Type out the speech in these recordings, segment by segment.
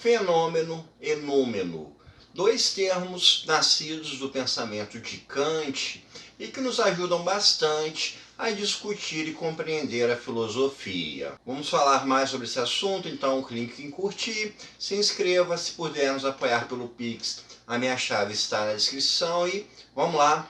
Fenômeno e númeno, dois termos nascidos do pensamento de Kant e que nos ajudam bastante a discutir e compreender a filosofia. Vamos falar mais sobre esse assunto, então clique em curtir, se inscreva, se puder nos apoiar pelo Pix, a minha chave está na descrição e vamos lá!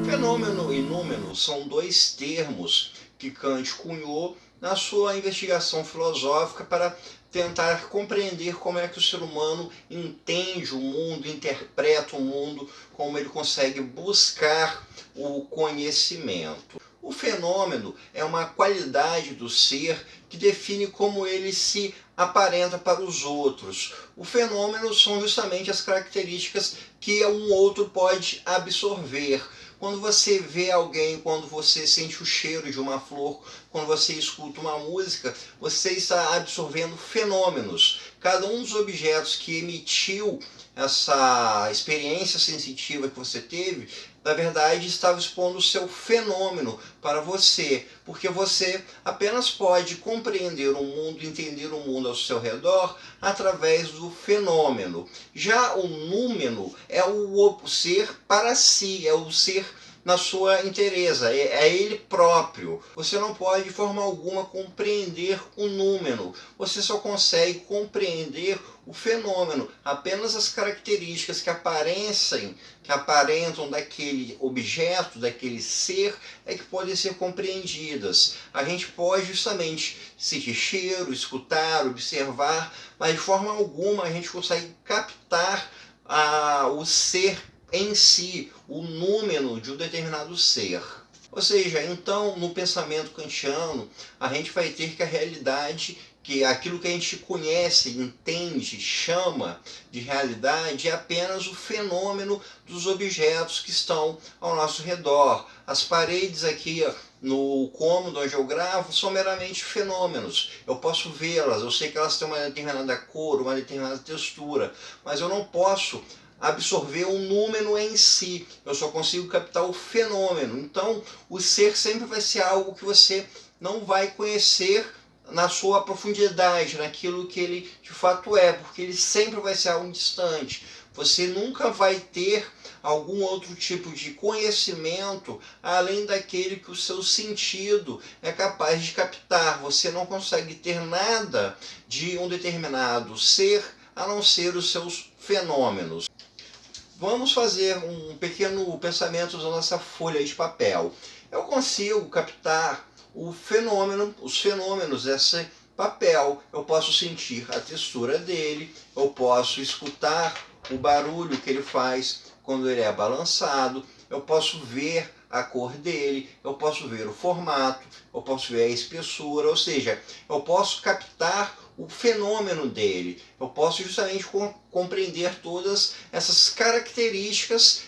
Fenômeno e númeno são dois termos que Kant cunhou na sua investigação filosófica para tentar compreender como é que o ser humano entende o mundo, interpreta o mundo, como ele consegue buscar o conhecimento. O fenômeno é uma qualidade do ser que define como ele se aparenta para os outros. O fenômeno são justamente as características que um outro pode absorver. Quando você vê alguém, quando você sente o cheiro de uma flor, quando você escuta uma música, você está absorvendo fenômenos. Cada um dos objetos que emitiu essa experiência sensitiva que você teve, na verdade estava expondo o seu fenômeno para você, porque você apenas pode compreender o mundo, entender o mundo ao seu redor através do fenômeno. Já o númeno é o ser para si, é o ser na sua inteireza, é ele próprio. Você não pode de forma alguma compreender o número, você só consegue compreender o fenômeno, apenas as características que aparentam daquele objeto, daquele ser, é que podem ser compreendidas. A gente pode justamente sentir cheiro, escutar, observar, mas de forma alguma a gente consegue captar o ser em si, o número de um determinado ser. Ou seja, então, no pensamento kantiano, a gente vai ter que a realidade, que aquilo que a gente conhece, entende, chama de realidade, é apenas o fenômeno dos objetos que estão ao nosso redor. As paredes aqui no cômodo onde eu gravo são meramente fenômenos. Eu posso vê-las, eu sei que elas têm uma determinada cor, uma determinada textura, mas eu não posso absorver o número em si, eu só consigo captar o fenômeno. Então, o ser sempre vai ser algo que você não vai conhecer na sua profundidade, naquilo que ele de fato é, porque ele sempre vai ser algo distante. Você nunca vai ter algum outro tipo de conhecimento além daquele que o seu sentido é capaz de captar. Você não consegue ter nada de um determinado ser a não ser os seus fenômenos. Vamos fazer um pequeno pensamento usando essa folha de papel. Eu consigo captar os fenômenos desse papel. Eu posso sentir a textura dele, eu posso escutar o barulho que ele faz quando ele é balançado, eu posso ver a cor dele, eu posso ver o formato, eu posso ver a espessura, ou seja, eu posso captar o fenômeno dele, eu posso justamente compreender todas essas características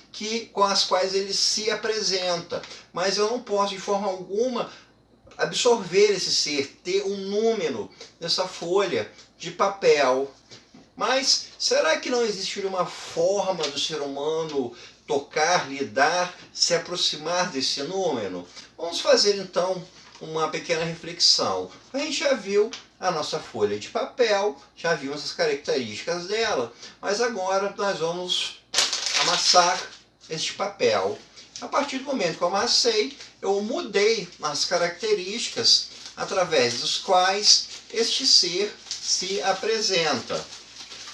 com as quais ele se apresenta, mas eu não posso de forma alguma absorver esse ser, ter um número nessa folha de papel. Mas será que não existe uma forma do ser humano tocar, lidar, se aproximar desse número? Vamos fazer então uma pequena reflexão. A gente já viu a nossa folha de papel, já vimos as características dela, mas agora nós vamos amassar este papel. A partir do momento que eu amassei, eu mudei as características através dos quais este ser se apresenta.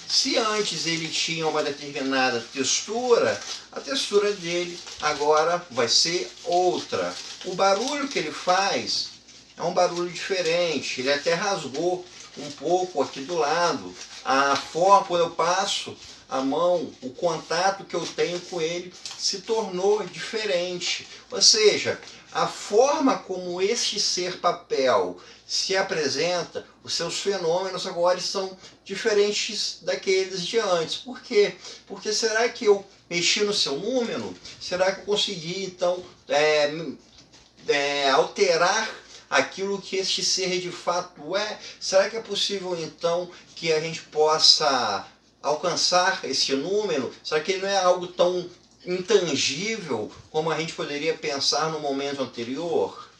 Se antes ele tinha uma determinada textura, a textura dele agora vai ser outra. O barulho que ele faz é um barulho diferente, ele até rasgou um pouco aqui do lado. A forma, quando eu passo a mão, o contato que eu tenho com ele se tornou diferente. Ou seja, a forma como este ser papel se apresenta, os seus fenômenos agora são diferentes daqueles de antes. Por quê? Porque será que eu mexi no seu número? Será que eu consegui então alterar aquilo que este ser de fato é? Será que é possível então que a gente possa alcançar esse número? Será que ele não é algo tão intangível como a gente poderia pensar no momento anterior?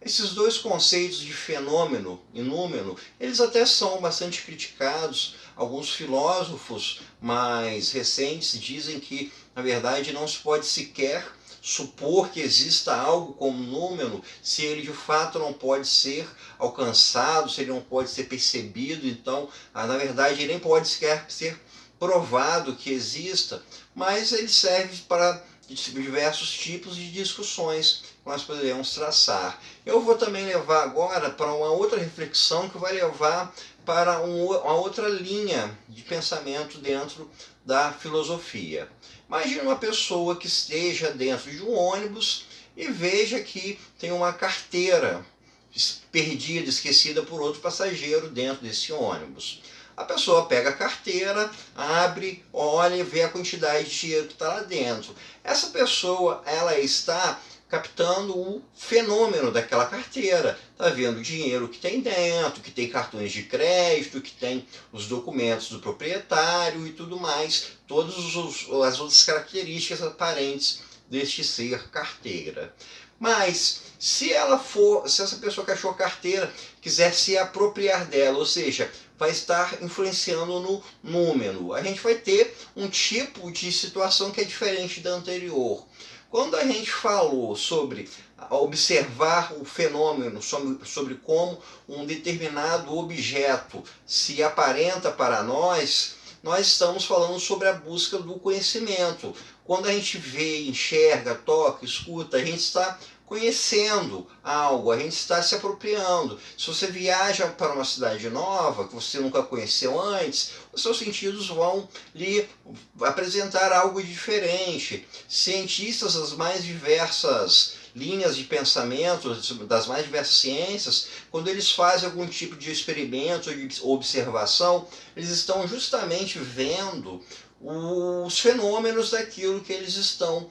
Esses dois conceitos de fenômeno e númeno, eles até são bastante criticados. Alguns filósofos mais recentes dizem que, na verdade, não se pode sequer supor que exista algo como número se ele de fato não pode ser alcançado, se ele não pode ser percebido. Então, na verdade, ele nem pode sequer ser provado que exista, mas ele serve para diversos tipos de discussões que nós poderemos traçar. Eu vou também levar agora para uma outra reflexão que vai levar para uma outra linha de pensamento dentro da filosofia. Imagine uma pessoa que esteja dentro de um ônibus e veja que tem uma carteira perdida, esquecida por outro passageiro dentro desse ônibus. A pessoa pega a carteira, abre, olha e vê a quantidade de dinheiro que está lá dentro. Essa pessoa, ela está captando o fenômeno daquela carteira. Está vendo o dinheiro que tem dentro, que tem cartões de crédito, que tem os documentos do proprietário e tudo mais, todas as outras características aparentes deste ser carteira. Mas se essa pessoa que achou a carteira quiser se apropriar dela, ou seja, vai estar influenciando no número, a gente vai ter um tipo de situação que é diferente da anterior. Quando a gente falou sobre observar o fenômeno, sobre como um determinado objeto se aparenta para nós estamos falando sobre a busca do conhecimento. Quando a gente vê, enxerga, toca, escuta, a gente está conhecendo algo, a gente está se apropriando. Se você viaja para uma cidade nova, que você nunca conheceu antes, os seus sentidos vão lhe apresentar algo diferente. Cientistas das mais diversas linhas de pensamento, das mais diversas ciências, quando eles fazem algum tipo de experimento ou de observação, eles estão justamente vendo os fenômenos daquilo que eles estão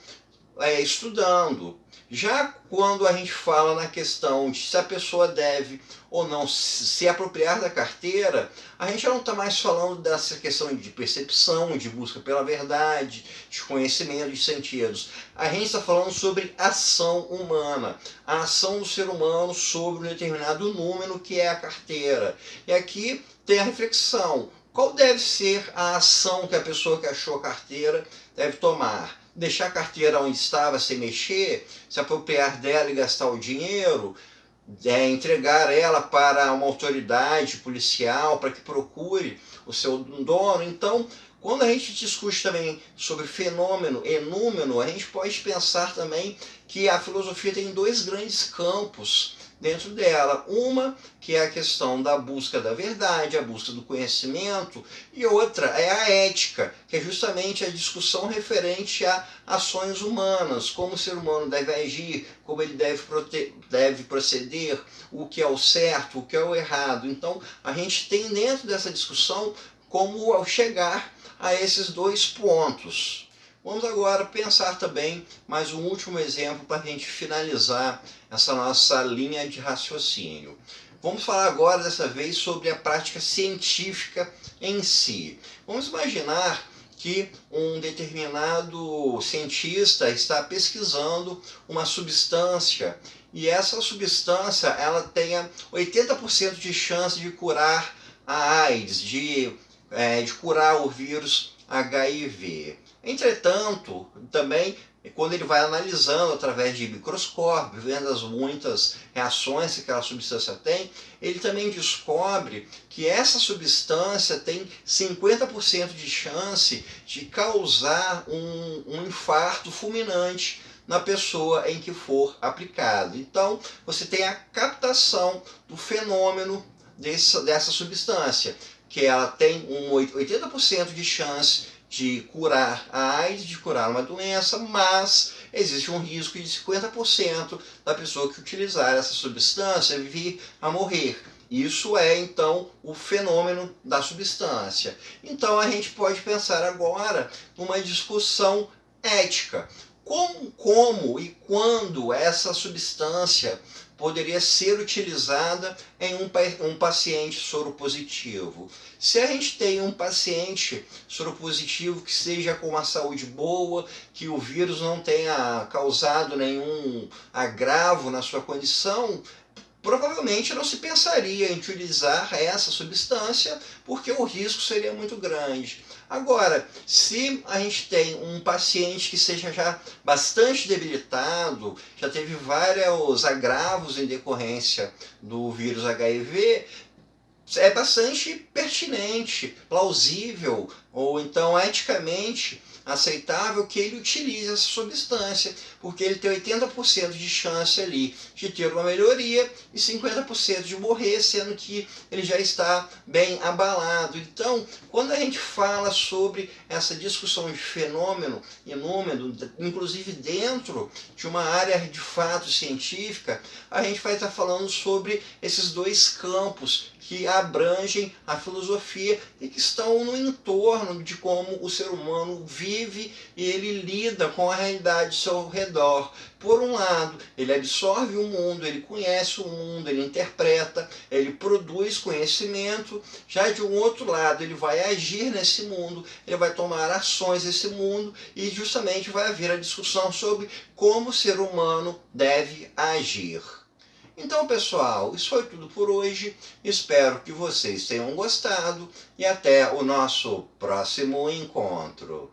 estudando. Já quando a gente fala na questão de se a pessoa deve ou não se apropriar da carteira, a gente já não está mais falando dessa questão de percepção, de busca pela verdade, de conhecimento, de sentidos. A gente está falando sobre ação humana, a ação do ser humano sobre um determinado número que é a carteira. E aqui tem a reflexão: qual deve ser a ação que a pessoa que achou a carteira deve tomar? Deixar a carteira onde estava sem mexer, se apropriar dela e gastar o dinheiro, entregar ela para uma autoridade policial para que procure o seu dono. Então, quando a gente discute também sobre fenômeno e número, a gente pode pensar também que a filosofia tem dois grandes campos dentro dela. Uma que é a questão da busca da verdade, a busca do conhecimento, e outra é a ética, que é justamente a discussão referente a ações humanas, como o ser humano deve agir, como ele deve proceder, o que é o certo, o que é o errado. Então, a gente tem dentro dessa discussão como ao chegar a esses dois pontos. Vamos agora pensar também mais um último exemplo para a gente finalizar essa nossa linha de raciocínio. Vamos falar agora, dessa vez, sobre a prática científica em si. Vamos imaginar que um determinado cientista está pesquisando uma substância e essa substância ela tenha 80% de chance de curar a AIDS, de curar o vírus HIV. Entretanto, também, quando ele vai analisando através de microscópio, vendo as muitas reações que aquela substância tem, ele também descobre que essa substância tem 50% de chance de causar um infarto fulminante na pessoa em que for aplicado. Então, você tem a captação do fenômeno dessa substância, que ela tem 80% de chance de curar a AIDS, de curar uma doença, mas existe um risco de 50% da pessoa que utilizar essa substância vir a morrer. Isso é, então, o fenômeno da substância. Então, a gente pode pensar agora numa discussão ética. Como e quando essa substância poderia ser utilizada em um paciente soropositivo? Se a gente tem um paciente soropositivo que seja com uma saúde boa, que o vírus não tenha causado nenhum agravo na sua condição, provavelmente não se pensaria em utilizar essa substância porque o risco seria muito grande. Agora, se a gente tem um paciente que seja já bastante debilitado, já teve vários agravos em decorrência do vírus HIV, é bastante pertinente, plausível ou então eticamente aceitável que ele utilize essa substância, porque ele tem 80% de chance ali de ter uma melhoria e 50% de morrer, sendo que ele já está bem abalado. Então, quando a gente fala sobre essa discussão de fenômeno e número, inclusive dentro de uma área de fato científica, a gente vai estar falando sobre esses dois campos que abrangem a filosofia e que estão no entorno de como o ser humano vive e ele lida com a realidade ao seu redor. Por um lado, ele absorve o mundo, ele conhece o mundo, ele interpreta, ele produz conhecimento. Já de um outro lado, ele vai agir nesse mundo, ele vai tomar ações nesse mundo e justamente vai haver a discussão sobre como o ser humano deve agir. Então, pessoal, isso foi tudo por hoje. Espero que vocês tenham gostado e até o nosso próximo encontro.